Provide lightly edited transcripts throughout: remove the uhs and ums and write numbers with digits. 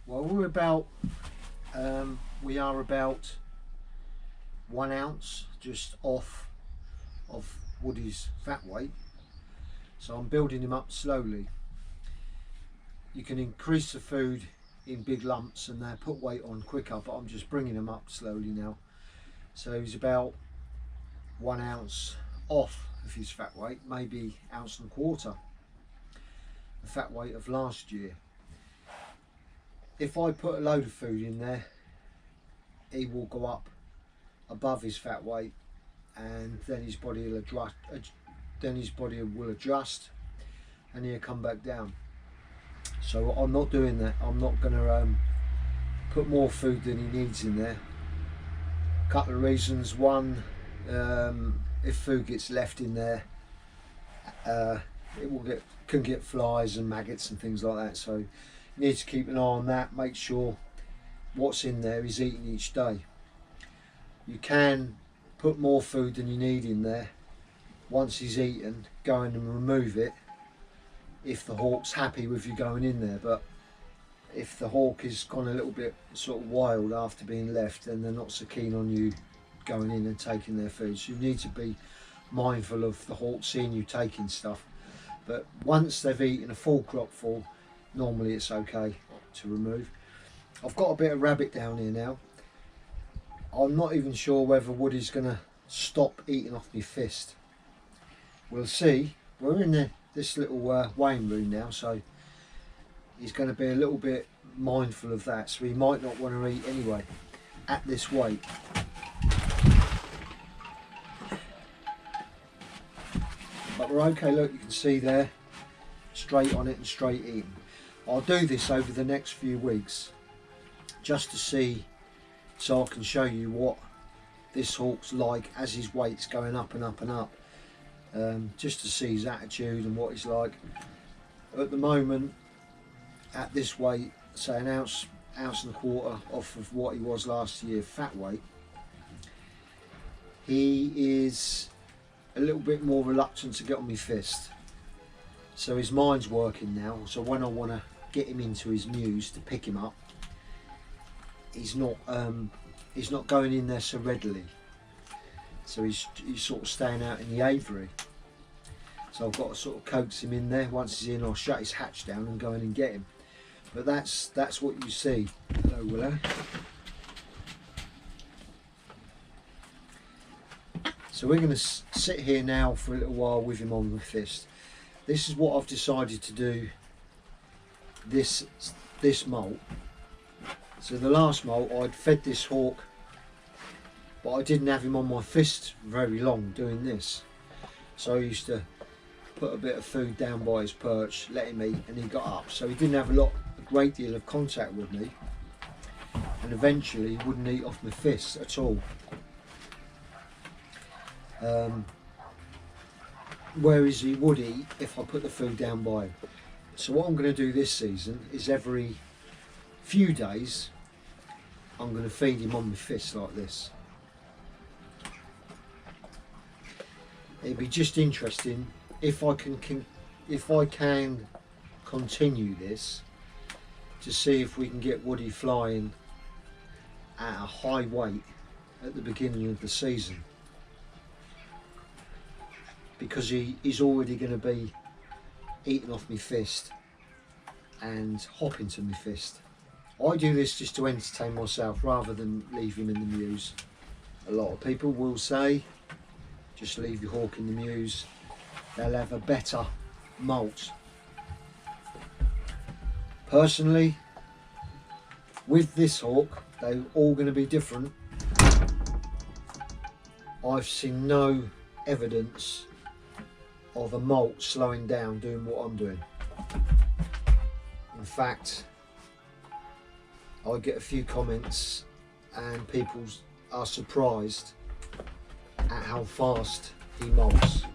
Well, we are about 1 ounce just off of Woody's fat weight, so I'm building him up slowly. You can increase the food in big lumps and they put weight on quicker, but I'm just bringing him up slowly now. So he's about 1 ounce off of his fat weight, maybe 1.25 ounces, the fat weight of last year. If I put a load of food in there, he will go up above his fat weight, and then his body will adjust, and he'll come back down. So I'm not doing that. I'm not going to put more food than he needs in there. A couple of reasons. One, if food gets left in there, it can get flies and maggots and things like that. So you need to keep an eye on that. Make sure what's in there is eaten each day. You can put more food than you need in there. Once he's eaten, go in and remove it if the hawk's happy with you going in there. But if the hawk is gone a little bit sort of wild after being left, then they're not so keen on you going in and taking their food. So you need to be mindful of the hawk seeing you taking stuff. But once they've eaten a full crop full, normally it's okay to remove. I've got a bit of rabbit down here now. I'm not even sure whether Woody's going to stop eating off my fist. We'll see. We're in this little weighing room now, so he's going to be a little bit mindful of that, so he might not want to eat anyway at this weight. But we're okay. Look, you can see there, straight on it and straight eating. I'll do this over the next few weeks just to see, so I can show you what this hawk's like as his weight's going up and up and up, just to see his attitude and what he's like. At the moment, at this weight, say 1.25 ounces off of what he was last year fat weight, he is a little bit more reluctant to get on my fist. So his mind's working now, so when I want to get him into his mews to pick him up, he's not going in there so readily. So he's sort of staying out in the aviary. So I've got to sort of coax him in there. Once he's in, I'll shut his hatch down and go in and get him. But that's what you see. Hello, Willow. So we're going to sit here now for a little while with him on the fist. This is what I've decided to do this molt. So the last molt, I'd fed this hawk, but I didn't have him on my fist very long doing this. So I used to put a bit of food down by his perch, let him eat, and he got up. So he didn't have a great deal of contact with me, and eventually he wouldn't eat off my fist at all. Whereas he would eat if I put the food down by him. So what I'm going to do this season is every few days I'm going to feed him on my fist like this. It'd be just interesting if I can continue this, to see if we can get Woody flying at a high weight at the beginning of the season, because he's already going to be eating off my fist and hopping to my fist. I do this just to entertain myself rather than leave him in the mews. A lot of people will say, just leave your hawk in the mews, they'll have a better molt. Personally, with this hawk, they're all going to be different. I've seen no evidence of a molt slowing down doing what I'm doing. In fact, I get a few comments and people are surprised at how fast he molts.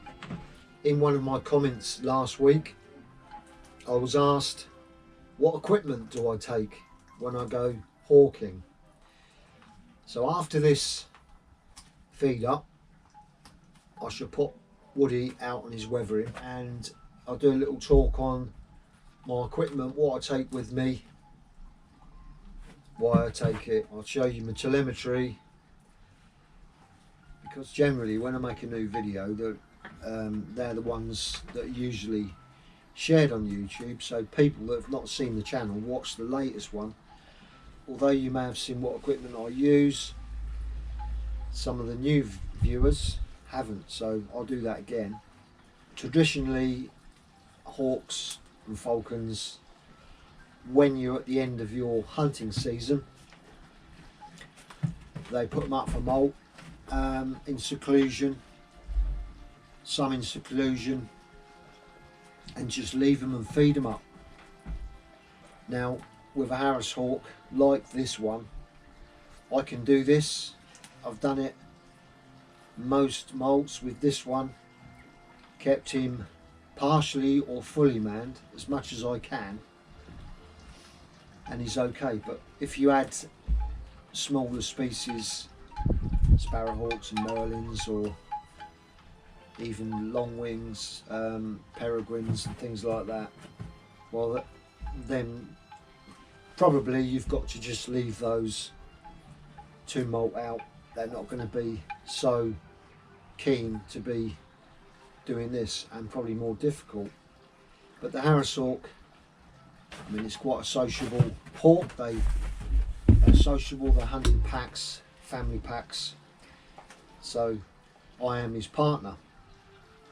In one of my comments last week, I was asked, what equipment do I take when I go hawking? So after this feed up, I should put Woody out on his weathering, and I'll do a little talk on my equipment, what I take with me, why I take it. I'll show you my telemetry, because generally when I make a new video, they're the ones that are usually shared on YouTube, so people that have not seen the channel watch the latest one. Although you may have seen what equipment I use, some of the new viewers haven't, so I'll do that again. Traditionally, hawks and falcons, when you're at the end of your hunting season, they put them up for molt in seclusion, some in seclusion, and just leave them and feed them up. Now with a Harris hawk like this one, I can do this. I've done it most molts with this one, kept him partially or fully manned as much as I can, and he's okay. But if you add smaller species, sparrowhawks and merlins, or even longwings, peregrines and things like that, well then probably you've got to just leave those to molt out. They're not going to be so keen to be doing this, and probably more difficult. But the Harris hawk, I mean, it's quite a sociable hawk. They're sociable, they're hunting packs, family packs, so I am his partner.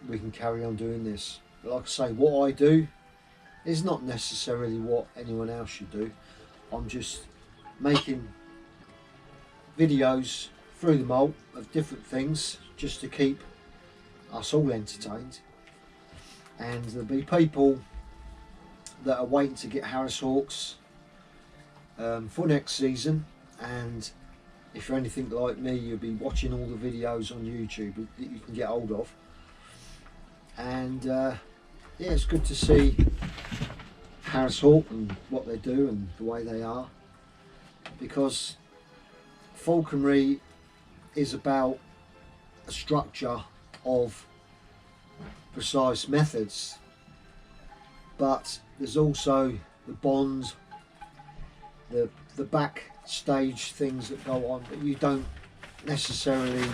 We can carry on doing this. But like I say, what I do is not necessarily what anyone else should do. I'm just making videos through the molt of different things just to keep us all entertained. And there'll be people that are waiting to get Harris hawks for next season, and if you're anything like me, you'll be watching all the videos on YouTube that you can get hold of. And yeah, it's good to see Harris hawk and what they do and the way they are, because falconry is about a structure of precise methods, but there's also the bond, the backstage things that go on that you don't necessarily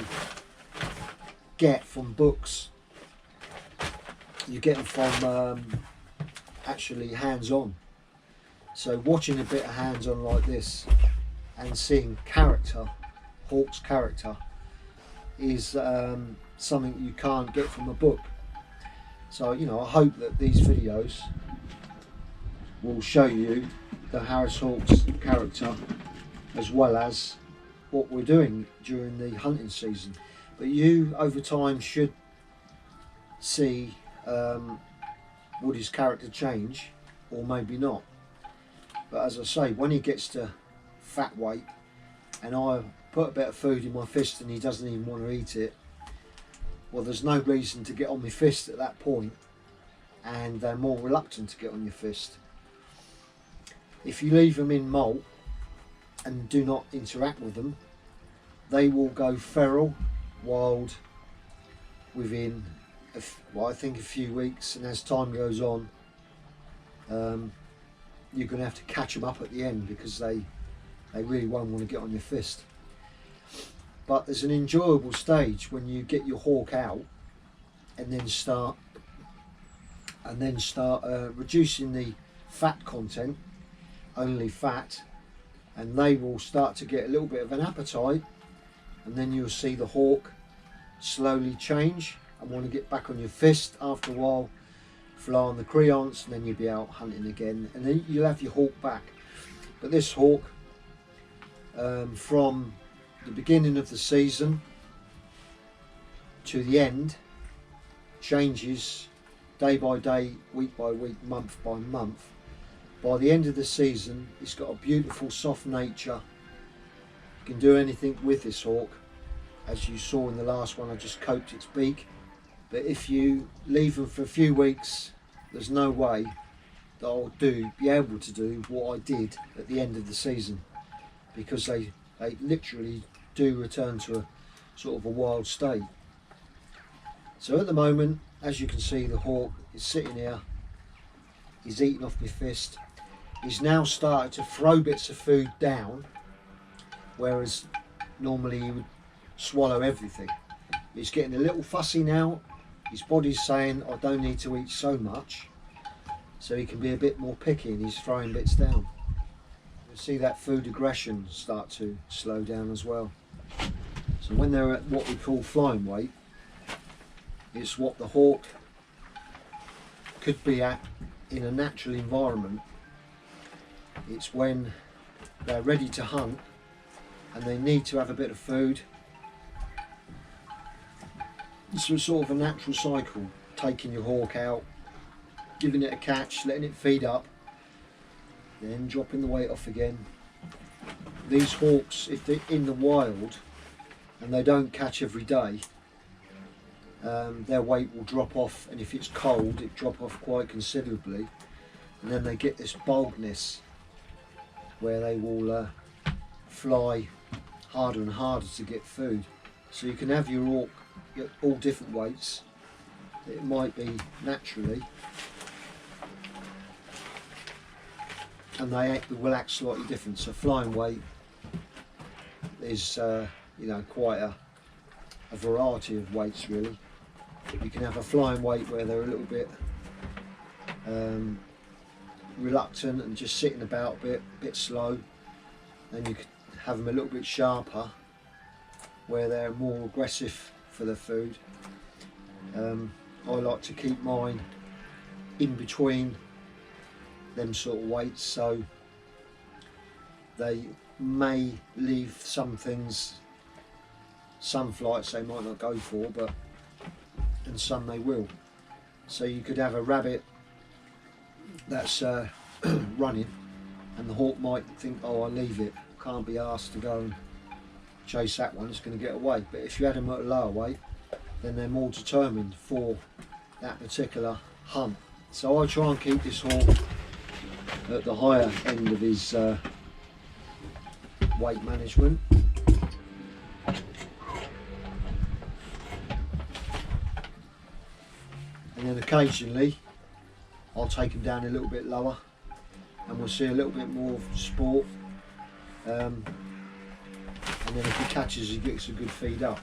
get from books. You get them from actually hands-on. So watching a bit of hands-on like this and seeing character, hawk's character, is something you can't get from a book. So, you know, I hope that these videos will show you the Harris hawk's character as well as what we're doing during the hunting season. But you over time should see would his character change, or maybe not. But as I say, when he gets to fat weight and I put a bit of food in my fist and he doesn't even want to eat it, well, there's no reason to get on my fist at that point, and they're more reluctant to get on your fist. If you leave them in molt and do not interact with them, they will go feral, wild within well, I think a few weeks, and as time goes on, you're going to have to catch them up at the end, because they really won't want to get on your fist. But there's an enjoyable stage when you get your hawk out and then start reducing the fat content, only fat, and they will start to get a little bit of an appetite, and then you'll see the hawk slowly change and want to get back on your fist after a while, fly on the creance, and then you'll be out hunting again, and then you'll have your hawk back. But this hawk, from the beginning of the season to the end, changes day by day, week by week, month by month. By the end of the season, it's got a beautiful soft nature. You can do anything with this hawk. As you saw in the last one, I just coated its beak. But if you leave them for a few weeks, there's no way that I'll be able to do what I did at the end of the season, because they literally do return to a sort of a wild state. So at the moment, as you can see, the hawk is sitting here, he's eating off my fist, He's now started to throw bits of food down, whereas normally he would swallow everything. He's getting a little fussy now. His body's saying, I don't need to eat so much, so he can be a bit more picky, and he's throwing bits down. You'll see that food aggression start to slow down as well. So when they're at what we call flying weight, it's what the hawk could be at in a natural environment. It's when they're ready to hunt and they need to have a bit of food. It's a sort of a natural cycle, taking your hawk out, giving it a catch, letting it feed up, then dropping the weight off again. These hawks, if they're in the wild and they don't catch every day, their weight will drop off, and if it's cold it drop off quite considerably, and then they get this boldness where they will fly harder and harder to get food. So you can have your hawk at all different weights. It might be naturally, and they will act slightly different. So flying weight is you know, quite a variety of weights really. You can have a flying weight where they're a little bit reluctant and just sitting about a bit slow. Then you could have them a little bit sharper where they're more aggressive for the food. I like to keep mine in between them sort of weights, so they may leave some things, some flights they might not go for, and some they will. So you could have a rabbit that's running, and the hawk might think, oh, I'll leave it, can't be asked to go and chase that one, it's going to get away. But if you had them at a lower weight, then they're more determined for that particular hunt. So I try and keep this hawk at the higher end of his weight management. And then occasionally I'll take him down a little bit lower, and we'll see a little bit more of sport. And then if he catches, he gets a good feed up.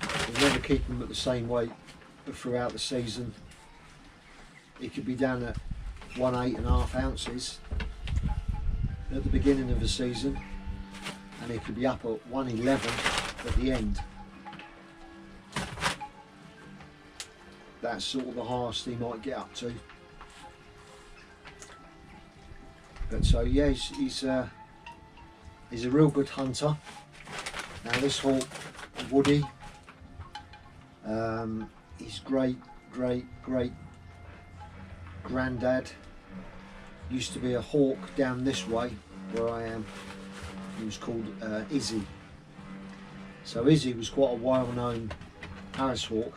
We'll never keep him at the same weight throughout the season. He could be down at 8.5 ounces at the beginning of the season, and he could be up at 111 at the end. That's sort of the highest he might get up to. But so yeah, he's a real good hunter. Now this hawk, Woody, his great granddad used to be a hawk down this way where I am. He was called Izzy. So Izzy was quite a well-known Harris hawk,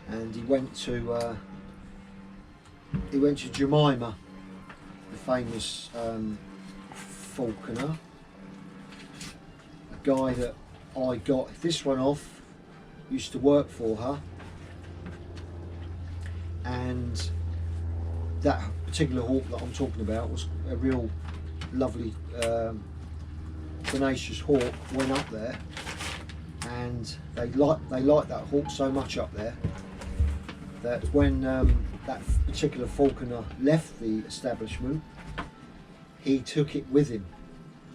and he went to Jemima, the famous falconer, a guy that I got this one off, used to work for her, and that particular hawk that I'm talking about was a real lovely tenacious hawk. Went up there, and they liked that hawk so much up there that when that particular falconer left the establishment, he took it with him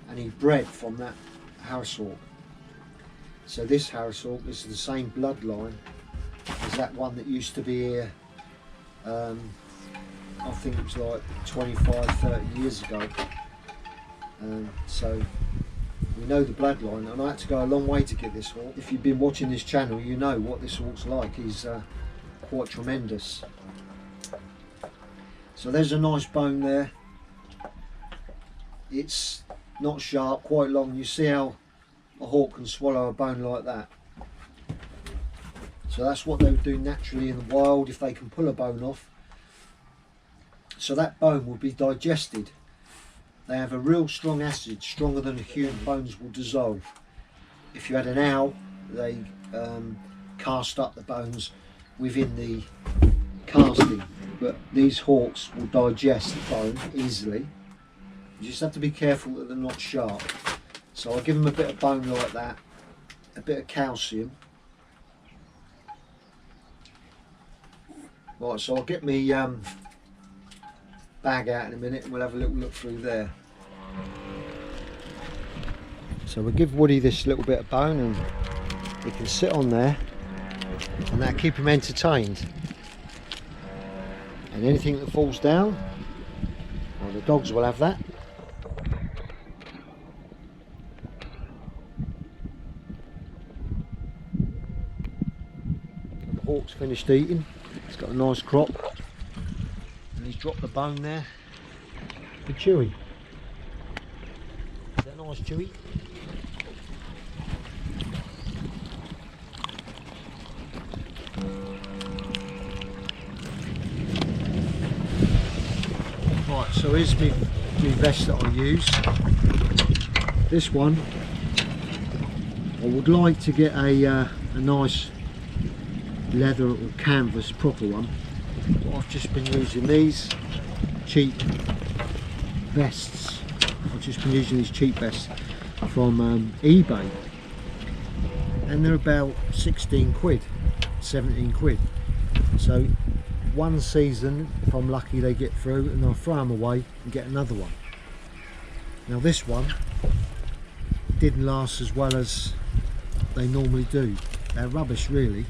and he bred from that Harris hawk. So this Harris hawk is the same bloodline as that one that used to be here, I think it was like 25-30 years ago. So we know the bloodline, and I had to go a long way to get this hawk. If you've been watching this channel, you know what this hawk's like. He's quite tremendous. So there's a nice bone there. It's not sharp, quite long. You see how a hawk can swallow a bone like that. So that's what they would do naturally in the wild if they can pull a bone off. So that bone will be digested. They have a real strong acid, stronger than a human. Bones will dissolve. If you had an owl, they cast up the bones within the casting. but these hawks will digest the bone easily. You just have to be careful that they're not sharp. So I'll give them a bit of bone like that, a bit of calcium. Right, so I'll get me bag out in a minute and we'll have a little look through there. So we'll give Woody this little bit of bone and he can sit on there and that'll keep him entertained. And anything that falls down, well, the dogs will have that. And the hawk's finished eating. He's got a nice crop. And he's dropped the bone there for Chewy. Is that nice, Chewy? Right, so here's my vest that I use. This one, I would like to get a nice leather or canvas proper one, but I've just been using these cheap vests. I've just been using these cheap vests from eBay, and they're about 16 quid, 17 quid. So one season, if I'm lucky, they get through and I'll throw them away and get another one. Now this one didn't last as well as they normally do. They're rubbish really,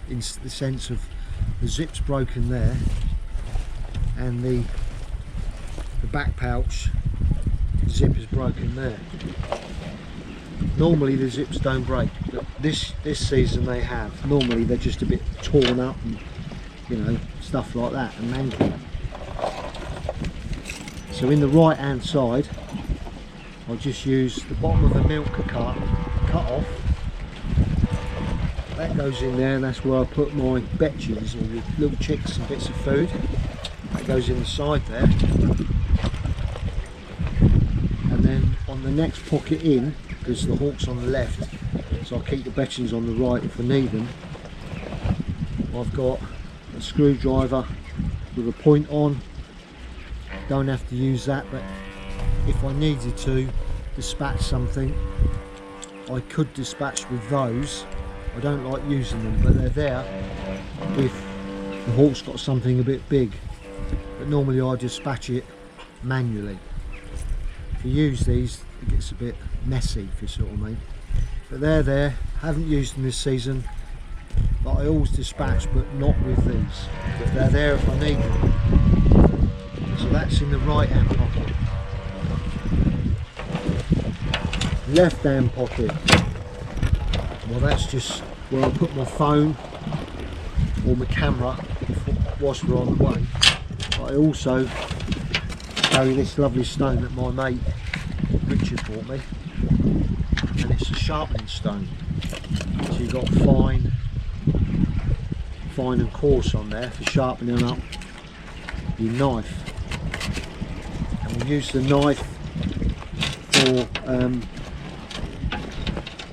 in the sense of the zip's broken there and the back pouch zip is broken there. Normally the zips don't break, but this season they have. Normally they're just a bit torn up and, you know, stuff like that, and manky. So in the right hand side I'll just use the bottom of the milk cut off. That goes in there and that's where I put my betches or the little chicks and bits of food. That goes in the side there. And then on the next pocket in, because the hawk's on the left, so I'll keep the betchings on the right if I need them, I've got a screwdriver with a point on. Don't have to use that, but if I needed to dispatch something I could dispatch with those. I don't like using them, but they're there if the hawk's got something a bit big, but normally I dispatch it manually. If you use these it gets a bit messy, if you see what I mean. But they're there, haven't used them this season, but I always dispatch, but not with these, but they're there if I need them. So that's in the right hand pocket. Left hand pocket, well that's just where I put my phone or my camera whilst we're on the way. But I also carry this lovely stone that my mate Richard bought me, and it's a sharpening stone. So you've got fine and coarse on there for sharpening up your knife. And we'll use the knife for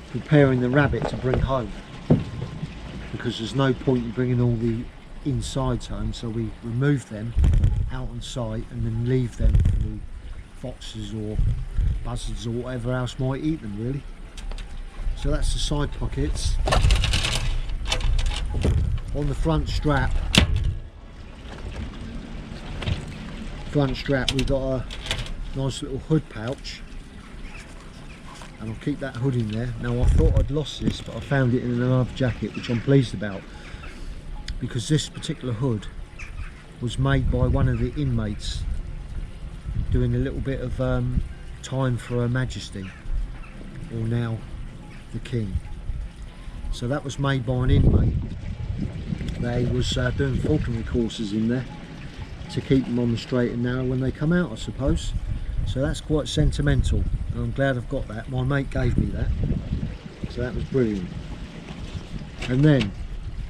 preparing the rabbit to bring home, because there's no point in bringing all the insides home, so we remove them out on site and then leave them for the foxes or buzzards or whatever else might eat them, really. So that's the side pockets. On the front strap we've got a nice little hood pouch, and I'll keep that hood in there. Now I thought I'd lost this, but I found it in another jacket, which I'm pleased about, because this particular hood was made by one of the inmates doing a little bit of time for Her Majesty, or now the King. So that was made by an inmate. They was doing falconry courses in there to keep them on the straight and narrow when they come out, I suppose. So that's quite sentimental, and I'm glad I've got that. My mate gave me that, so that was brilliant. And then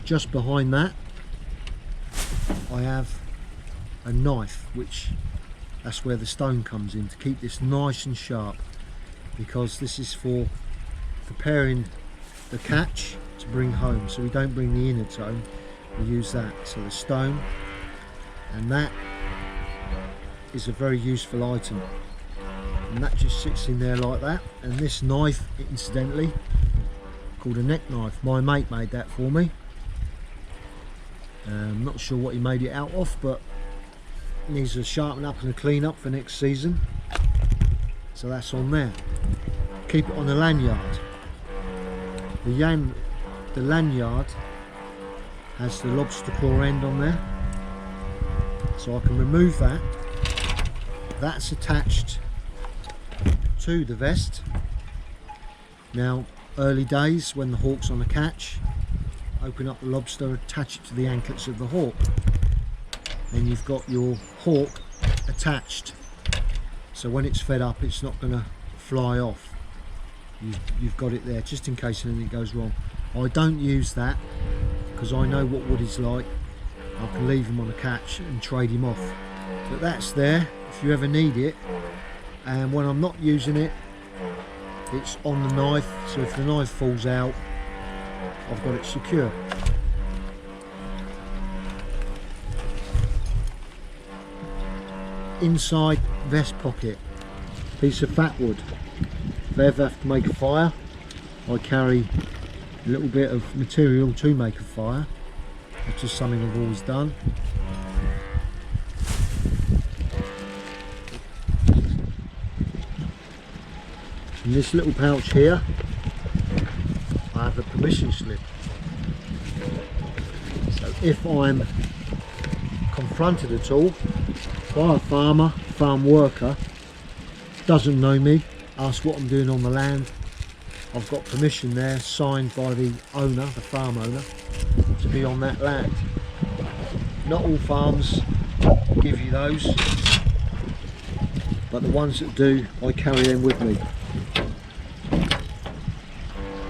just behind that I have a knife, which that's where the stone comes in, to keep this nice and sharp, because this is for preparing the catch to bring home. So we don't bring the inner toe, we use that. So the stone, and that is a very useful item, and that just sits in there like that. And this knife, incidentally, called a neck knife, my mate made that for me. I'm not sure what he made it out of, but needs a sharpen up and a clean up for next season, so that's on there. Keep it on the lanyard. The lanyard has the lobster claw end on there, so I can remove that. That's attached to the vest. Now, early days when the hawk's on the catch, open up the lobster, attach it to the anklets of the hawk, then you've got your hawk attached, so when it's fed up it's not going to fly off. You've got it there just in case anything goes wrong. I don't use that because I know what wood is like. I can leave him on a catch and trade him off, but that's there if you ever need it. And when I'm not using it, it's on the knife, so if the knife falls out, I've got it secure. Inside vest pocket, piece of fat wood. If I ever have to make a fire, I carry a little bit of material to make a fire. It's just something I've always done. In this little pouch here, I have a permission slip. So if I'm confronted at all by a farmer, farm worker, doesn't know me, asks what I'm doing on the land, I've got permission there, signed by the owner, the farm owner, to be on that land. Not all farms give you those, but the ones that do, I carry them with me.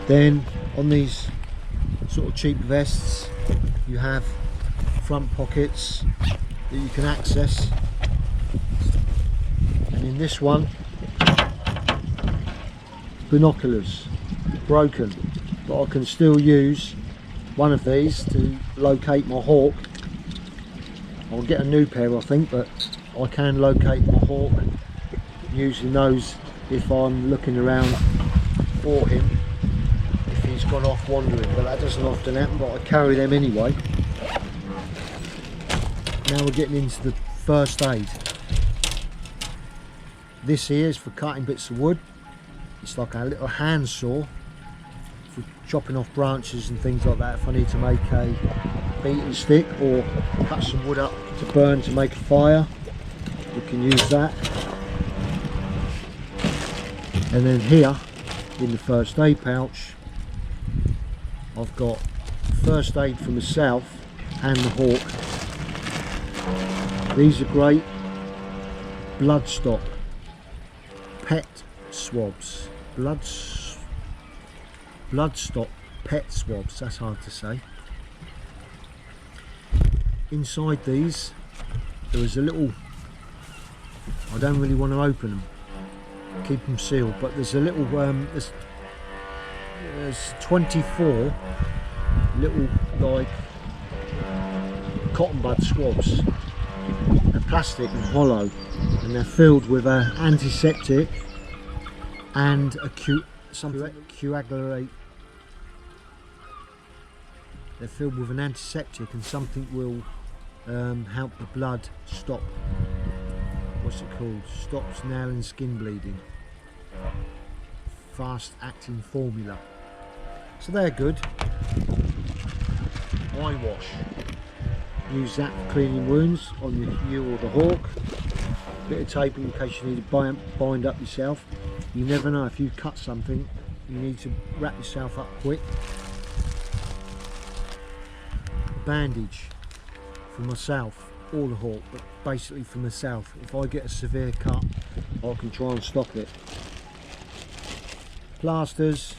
Then on these sort of cheap vests, you have front pockets that you can access, and in this one, binoculars, broken, but I can still use one of these to locate my hawk. I'll get a new pair I think, but I can locate my hawk using those if I'm looking around for him, if he's gone off wandering, but that doesn't often happen, but I carry them anyway. Now we're getting into the first aid. This here is for cutting bits of wood. It's like a little hand saw for chopping off branches and things like that. If I need to make a beaten stick or cut some wood up to burn to make a fire, we can use that. And then here in the first aid pouch, I've got first aid for myself and the hawk. These are great blood stock pet swabs. Bloodstock pet swabs, that's hard to say. Inside these there is a little, I don't really want to open them, keep them sealed, but there's a little there's 24 little like cotton bud swabs. They're plastic and hollow, and they're filled with an antiseptic and a coagulate. They're filled with an antiseptic and something will help the blood stop, what's it called, stops nail and skin bleeding. Fast acting formula. So they're good. Eye wash. Use that for cleaning wounds on you or the hawk. Bit of tape in case you need to bind up yourself. You never know, if you cut something you need to wrap yourself up quick. A bandage for myself or the hawk, but basically for myself. If I get a severe cut, I can try and stop it. Plasters.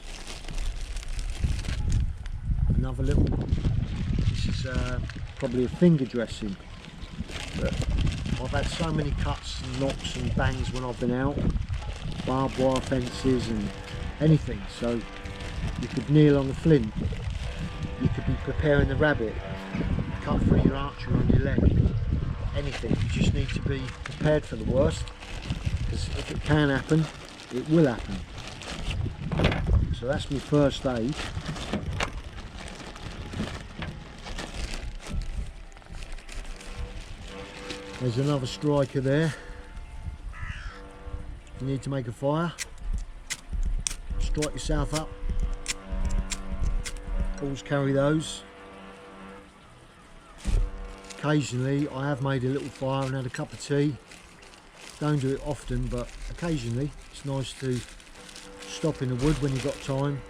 Another little, this is probably a finger dressing, but I've had so many cuts and knocks and bangs when I've been out, barbed wire fences and anything, so you could kneel on the flint, you could be preparing the rabbit, cut through your archery on your leg, anything. You just need to be prepared for the worst, because if it can happen, it will happen. So that's my first aid. There's another striker there. You need to make a fire. Strike yourself up. Always carry those. Occasionally I have made a little fire and had a cup of tea. Don't do it often, but occasionally it's nice to stop in the wood when you've got time.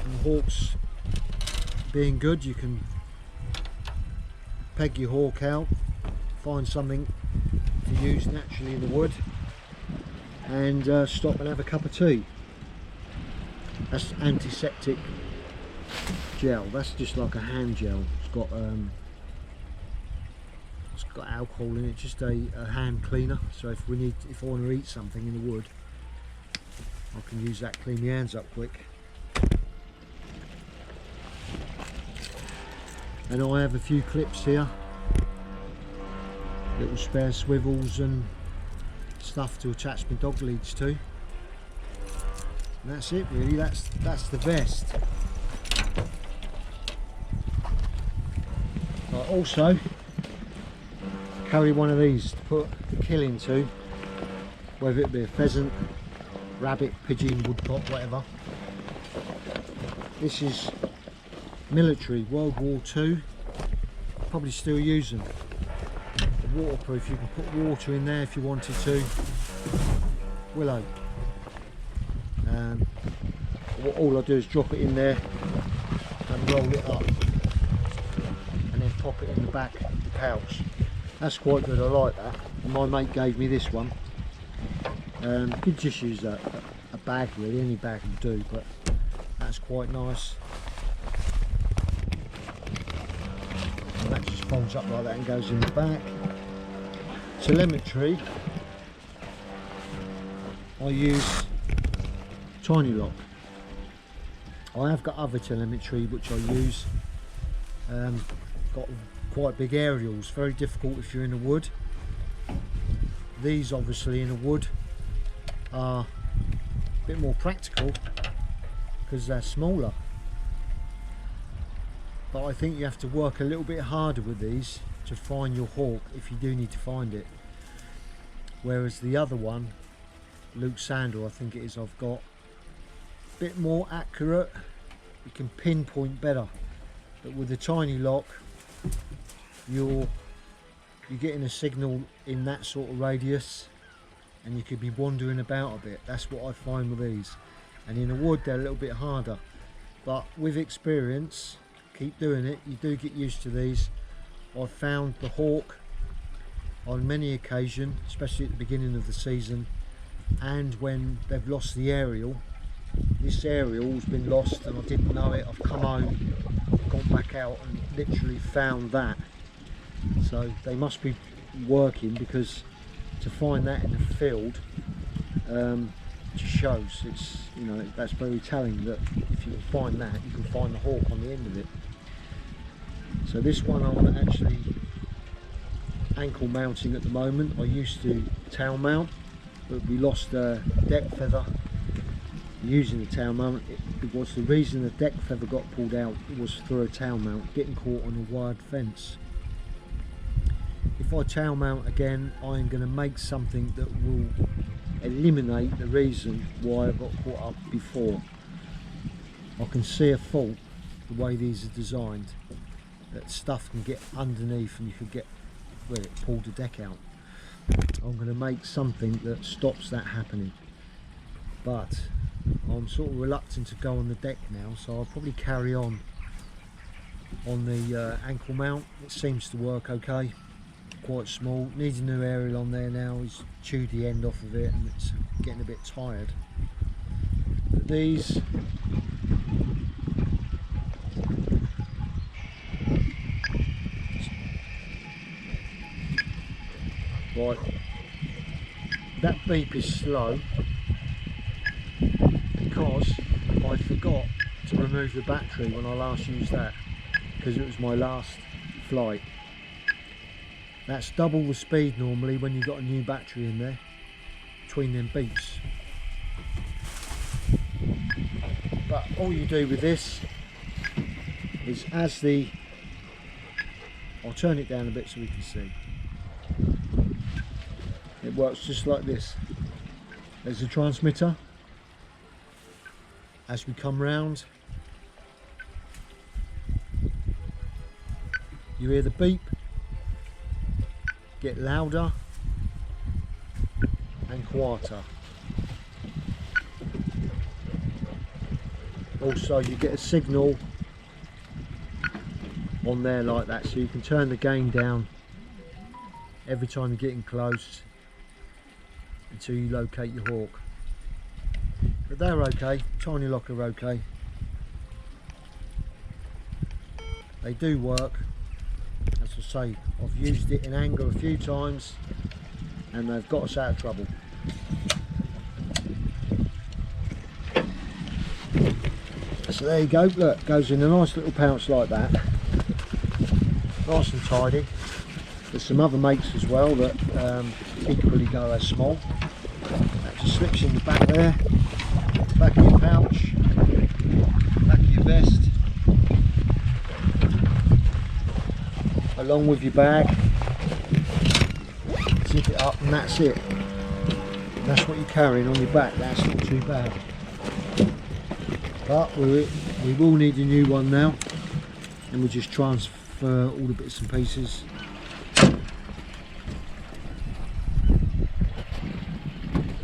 And the hawks being good, you can peg your hawk out, find something to use naturally in the wood, and stop and have a cup of tea. That's antiseptic gel. That's just like a hand gel. It's got alcohol in it, just a hand cleaner. So if I want to eat something in the wood, I can use that, clean my hands up quick. And I have a few clips here, little spare swivels and stuff to attach my dog leads to. And that's it really, that's the vest. I also carry one of these to put the kill into, whether it be a pheasant, rabbit, pigeon, woodcock, whatever. This is military, World War II, probably still use them. They're waterproof, you can put water in there if you wanted to. Willow. All I do is drop it in there and roll it up, and then pop it in the back of the pouch. That's quite good, I like that. My mate gave me this one. You could just use a bag really, any bag will do, but that's quite nice. And that just folds up like that and goes in the back. Telemetry, I use Tiny Lock. I have got other telemetry which I use. Got quite big aerials, very difficult if you're in the wood. These obviously in the wood are a bit more practical because they're smaller. But I think you have to work a little bit harder with these to find your hawk if you do need to find it. Whereas the other one, Luke Sander I think it is, I've got a bit more accurate, you can pinpoint better. But with the Tiny Lock, you're getting a signal in that sort of radius and you could be wandering about a bit. That's what I find with these. And in the wood they're a little bit harder, but with experience, keep doing it, you do get used to these. I've found the hawk on many occasions, especially at the beginning of the season, and when they've lost the aerial. This aerial's been lost and I didn't know it. I've come home, gone back out and literally found that. So they must be working, because to find that in the field just shows, it's, you know, that's very telling that if you can find that, you can find the hawk on the end of it. So this one I'm actually ankle mounting at the moment. I used to tail mount, but we lost a deck feather using the tail mount. It was the reason the deck feather got pulled out, it was through a tail mount, getting caught on a wired fence. If I tail mount again, I'm going to make something that will eliminate the reason why I got caught up before. I can see a fault the way these are designed, that stuff can get underneath and you could get, well, it pulled the deck out. I'm going to make something that stops that happening, but I'm sort of reluctant to go on the deck now, so I'll probably carry on the ankle mount. It seems to work okay, quite small. Needs a new aerial on there now. He's chewed the end off of it and it's getting a bit tired. But these, right, that beep is slow because I forgot to remove the battery when I last used that, because it was my last flight. That's double the speed normally when you've got a new battery in there between them beeps. But all you do with this is I'll turn it down a bit so we can see. It works just like this. There's the transmitter. As we come round, you hear the beep, get louder and quieter. Also you get a signal on there like that, so you can turn the gain down every time you're getting close until you locate your hawk. But they're okay, tiny lock are okay. They do work. As I say, I've used it in anger a few times and they've got us out of trouble. So there you go, look, goes in a nice little pouch like that. Nice and tidy. There's some other makes as well that equally go as small. That just slips in the back there, back of your pouch, back of your vest, along with your bag. Zip it up and that's it. That's what you're carrying on your back, that's not too bad. But we will need a new one now, and we'll just transfer all the bits and pieces.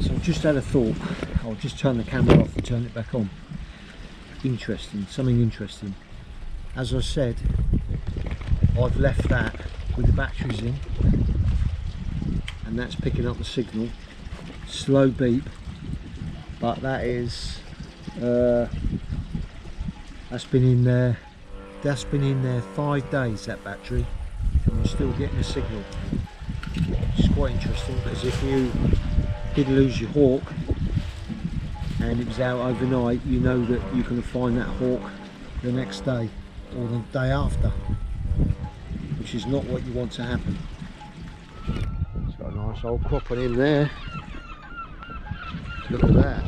So I've just had a thought. I'll just turn the camera off and turn it back on. Interesting, something interesting. As I said, I've left that with the batteries in, and that's picking up the signal. Slow beep, but that is that's been in there 5 days, that battery, and we're still getting a signal. It's quite interesting, because if you did lose your hawk and it was out overnight, you know that you're going to find that hawk the next day or the day after, which is not what you want to happen. It's got a nice old cropper in there. Look at that.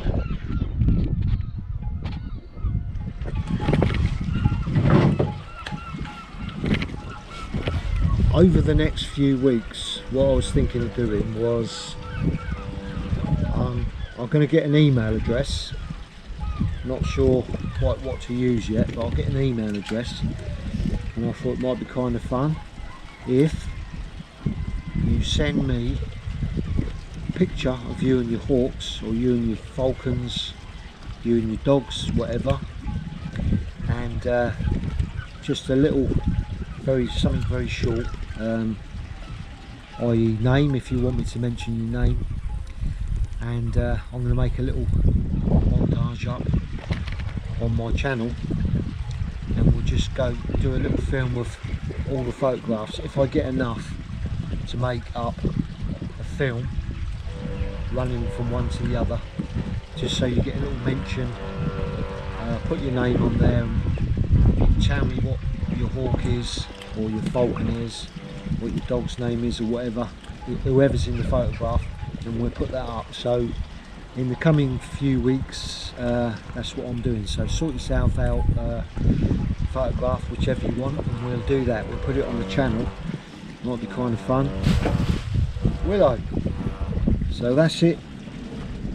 Over the next few weeks, what I was thinking of doing was I'm going to get an email address. Not sure quite what to use yet, but I'll get an email address, and I thought it might be kind of fun if you send me a picture of you and your hawks, or you and your falcons, you and your dogs, whatever, and just a little something very short, i.e. name, if you want me to mention your name, and I'm going to make a little montage up on my channel, and we'll just go do a little film of all the photographs. If I get enough to make up a film running from one to the other, just so you get a little mention, put your name on there and tell me what your hawk is, or your falcon is, what your dog's name is, or whatever, whoever's in the photograph, and we'll put that up. So in the coming few weeks, that's what I'm doing. So sort yourself out, photograph whichever you want, and we'll do that. We'll put it on the channel. Might be kind of fun, will I? So that's it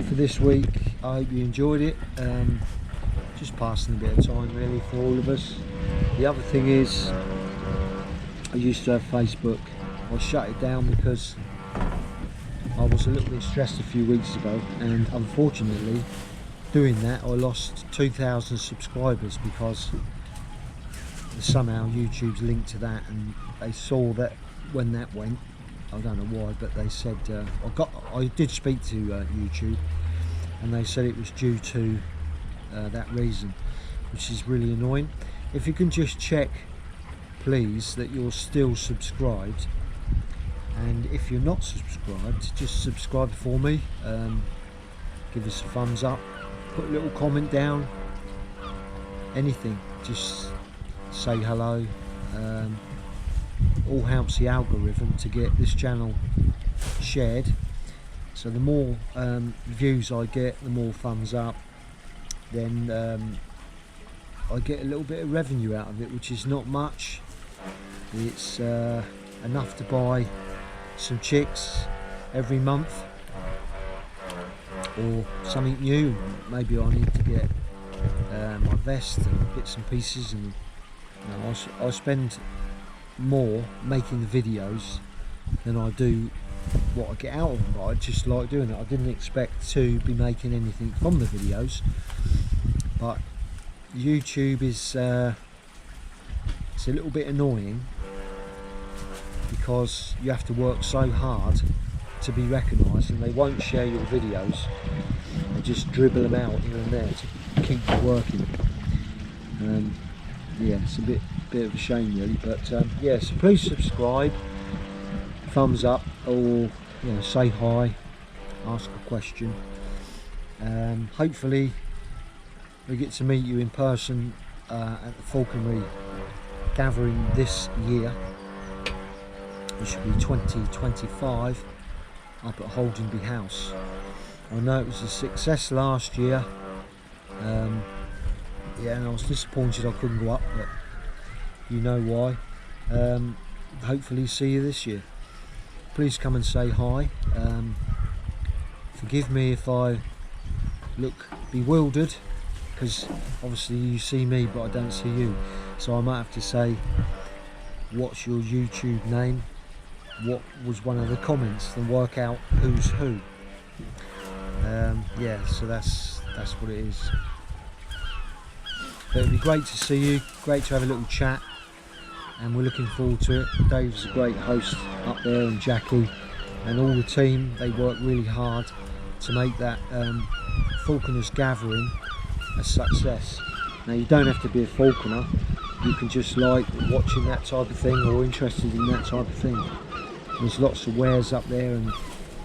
for this week. I hope you enjoyed it. Just passing a bit of time really for all of us. The other thing is, I used to have Facebook. I shut it down because I was a little bit stressed a few weeks ago, and unfortunately doing that I lost 2,000 subscribers, because somehow YouTube's linked to that, and they saw that when that went, I don't know why, but they said I did speak to YouTube, and they said it was due to that reason, which is really annoying. If you can just check, please, that you're still subscribed, and if you're not subscribed, just subscribe for me. Give us a thumbs up, put a little comment down, anything, just say hello, all helps the algorithm to get this channel shared. So the more views I get, the more thumbs up, then I get a little bit of revenue out of it, which is not much. It's enough to buy some chicks every month, or something new. Maybe I need to get my vest and bits and pieces, and I spend more making the videos than I do what I get out of them, but I just like doing it. I didn't expect to be making anything from the videos, but YouTube is it's a little bit annoying because you have to work so hard to be recognised, and they won't share your videos. They just dribble them out here and there to keep you working. Yeah, it's a bit of a shame really, but yeah, so please subscribe, thumbs up, or say hi, ask a question. Hopefully we get to meet you in person at the Falconry gathering this year, which will be 2025, up at Holdenby House. I know it was a success last year, yeah, and I was disappointed I couldn't go up, but you know why. Hopefully see you this year. Please come and say hi. Forgive me if I look bewildered, because obviously you see me but I don't see you, so I might have to say, what's your YouTube name, what was one of the comments, then work out who's who. Yeah, so that's what it is. But it'd be great to see you, great to have a little chat, and we're looking forward to it. Dave's a great host up there, and Jackie and all the team, they work really hard to make that falconers gathering a success. Now, you don't have to be a falconer, you can just like watching that type of thing or interested in that type of thing. There's lots of wares up there and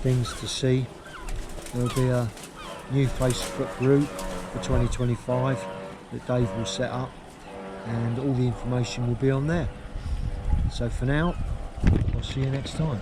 things to see. There'll be a new Facebook group for 2025 that Dave will set up, and all the information will be on there. So for now, I'll see you next time.